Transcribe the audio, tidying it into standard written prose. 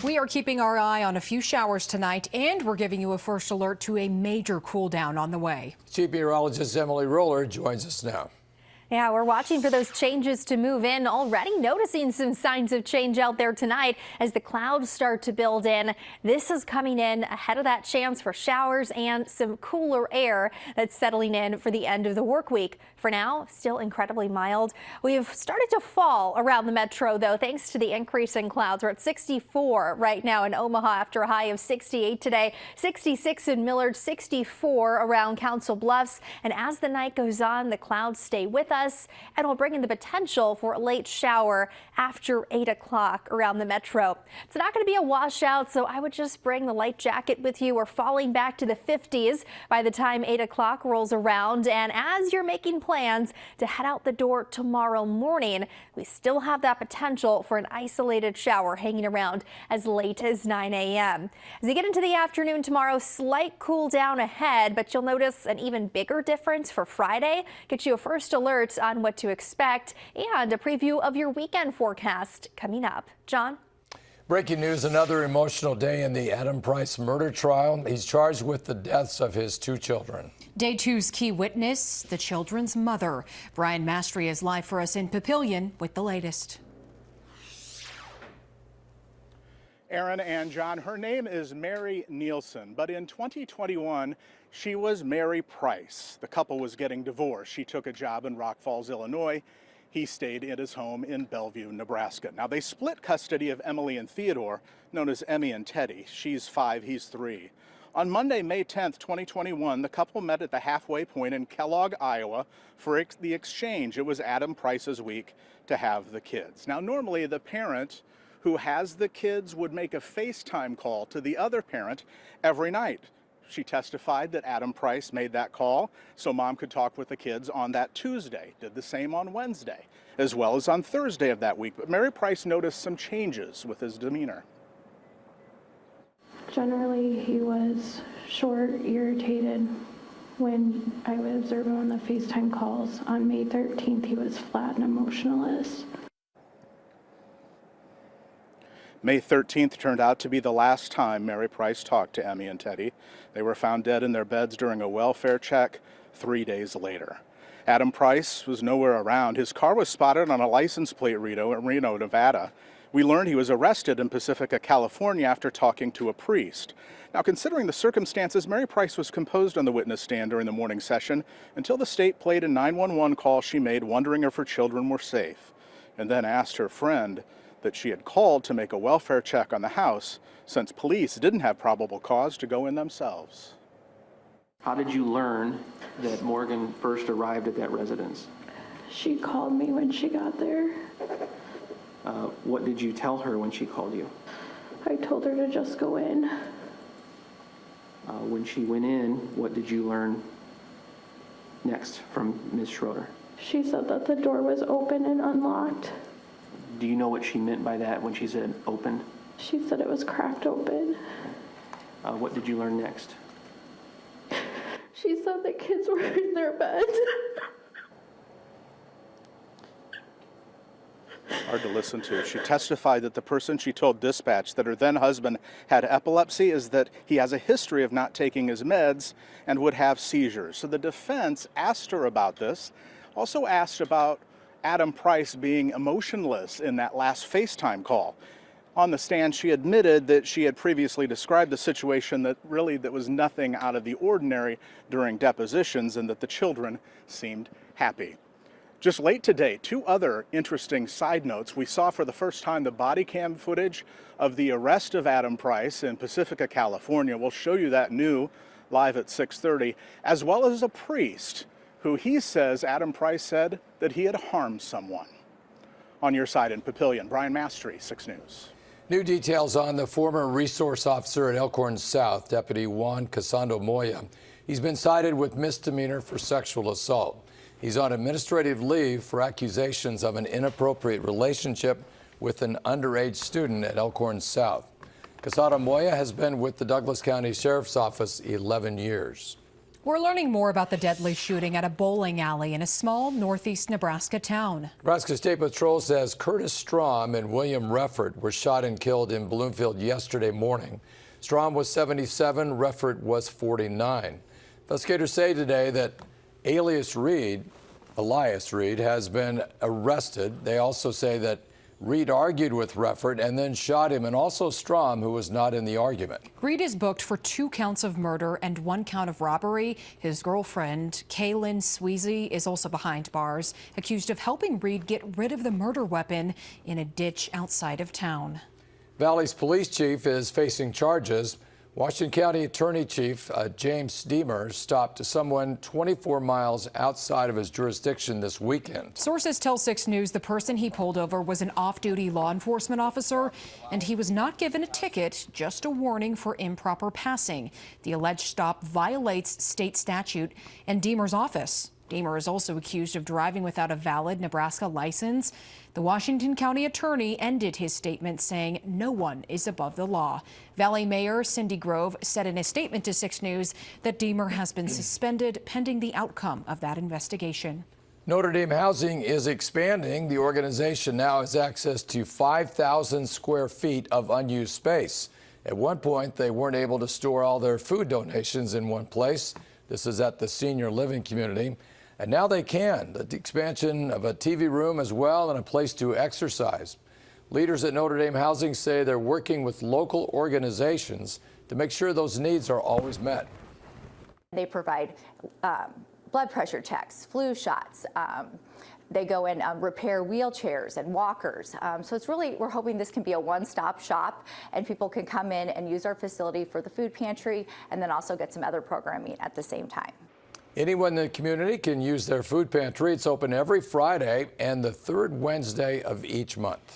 We are keeping our eye on a few showers tonight, and we're giving you a first alert to a major cool down on the way. Chief Meteorologist Emily Roller joins us now. Yeah, we're watching for those changes to move in. Already noticing some signs of change out there tonight as the clouds start to build in. This is coming in ahead of that chance for showers and some cooler air that's settling in for the end of the work week. For now, still incredibly mild. We've started to fall around the metro, though, thanks to the increase in clouds. We're at 64 right now in Omaha after a high of 68 today, 66 in Millard, 64 around Council Bluffs. And as the night goes on, the clouds stay with us and will bring in the potential for a late shower after 8 o'clock around the metro. It's not going to be a washout, so I would just bring the light jacket with you. We're falling back to the 50s by the time 8 o'clock rolls around. And as you're making plans to head out the door tomorrow morning, we still have that potential for an isolated shower hanging around as late as 9 a.m. As you get into the afternoon tomorrow, slight cool down ahead, but you'll notice an even bigger difference for Friday. Get you a first alert on what to expect and a preview of your weekend forecast coming up. John? Breaking news, another emotional day in the Adam Price murder trial. He's charged with the deaths of his 2 children. Day 2's key witness, the children's mother. Brian Mastry is live for us in Papillion with the latest. Aaron and John, her name is Mary Nielsen, but in 2021, she was Mary Price. The couple was getting divorced. She took a job in Rock Falls, Illinois. He stayed at his home in Bellevue, Nebraska. Now, they split custody of Emily and Theodore, known as Emmy and Teddy. She's 5, he's 3. On Monday, May 10th, 2021, the couple met at the halfway point in Kellogg, Iowa for the exchange. It was Adam Price's week to have the kids. Now, normally the parent who has the kids would make a FaceTime call to the other parent every night. She testified that Adam Price made that call so mom could talk with the kids on that Tuesday. Did the same on Wednesday, as well as on Thursday of that week. But Mary Price noticed some changes with his demeanor. Generally, he was short, irritated. When I would observe him on the FaceTime calls on May 13th, he was flat and emotionless. May 13th turned out to be the last time Mary Price talked to Emmy and Teddy. They were found dead in their beds during a welfare check 3 days later. Adam Price was nowhere around. His car was spotted on a license plate Reno in Reno, Nevada. We learned he was arrested in Pacifica, California after talking to a priest. Now, considering the circumstances, Mary Price was composed on the witness stand during the morning session until the state played a 911 call she made wondering if her children were safe, and then asked her friend that she had called to make a welfare check on the house since police didn't have probable cause to go in themselves. How did you learn that Morgan first arrived at that residence? She called me when she got there. What did you tell her when she called you? I told her to just go in. When she went in, what did you learn next from Ms. Schroeder? She said that the door was open and unlocked. Do you know what she meant by that when she said open? She said it was cracked open. What did you learn next? She said the kids were in their beds. Hard to listen to. She testified that the person she told dispatch that her then husband had epilepsy is that he has a history of not taking his meds and would have seizures. So the defense asked her about this, also asked about Adam Price being emotionless in that last FaceTime call. On the stand, she admitted that she had previously described the situation that was nothing out of the ordinary during depositions and that the children seemed happy. Just late today, 2 other interesting side notes. We saw for the first time the body cam footage of the arrest of Adam Price in Pacifica, California. We'll show you that new live at 6:30, as well as a priest who he says Adam Price said that he had harmed someone. On your side in Papillion, Brian Mastry, 6 News. New details on the former resource officer at Elkhorn South, Deputy Juan Casando Moya. He's been cited with misdemeanor for sexual assault. He's on administrative leave for accusations of an inappropriate relationship with an underage student at Elkhorn South. Casado Moya has been with the Douglas County Sheriff's Office 11 years. We're learning more about the deadly shooting at a bowling alley in a small northeast Nebraska town. Nebraska State Patrol says Curtis Strom and William Reffert were shot and killed in Bloomfield yesterday morning. Strom was 77, Reffert was 49. Investigators say today that Elias Reed has been arrested. They also say that Reed argued with Reffert and then shot him, and also Strom, who was not in the argument. Reed is booked for 2 counts of murder and 1 count of robbery. His girlfriend, Kaylin Sweezy, is also behind bars, accused of helping Reed get rid of the murder weapon in a ditch outside of town. Valley's police chief is facing charges. Washington County Attorney Chief James Deemer stopped someone 24 miles outside of his jurisdiction this weekend. Sources tell 6 News the person he pulled over was an off-duty law enforcement officer, and he was not given a ticket, just a warning for improper passing. The alleged stop violates state statute and Deemer's office. Deemer is also accused of driving without a valid Nebraska license. The Washington County attorney ended his statement saying no one is above the law. Valley Mayor Cindy Grove said in a statement to 6 News that Deemer has been suspended pending the outcome of that investigation. Notre Dame Housing is expanding. The organization now has access to 5,000 square feet of unused space. At one point, they weren't able to store all their food donations in one place. This is at the senior living community. And now they can. The expansion of a TV room as well and a place to exercise. Leaders at Notre Dame Housing say they're working with local organizations to make sure those needs are always met. They provide blood pressure checks, flu shots. They go and repair wheelchairs and walkers. So it's really, we're hoping this can be a one-stop shop and people can come in and use our facility for the food pantry and then also get some other programming at the same time. Anyone in the community can use their food pantry. It's open every Friday and the 3rd Wednesday of each month.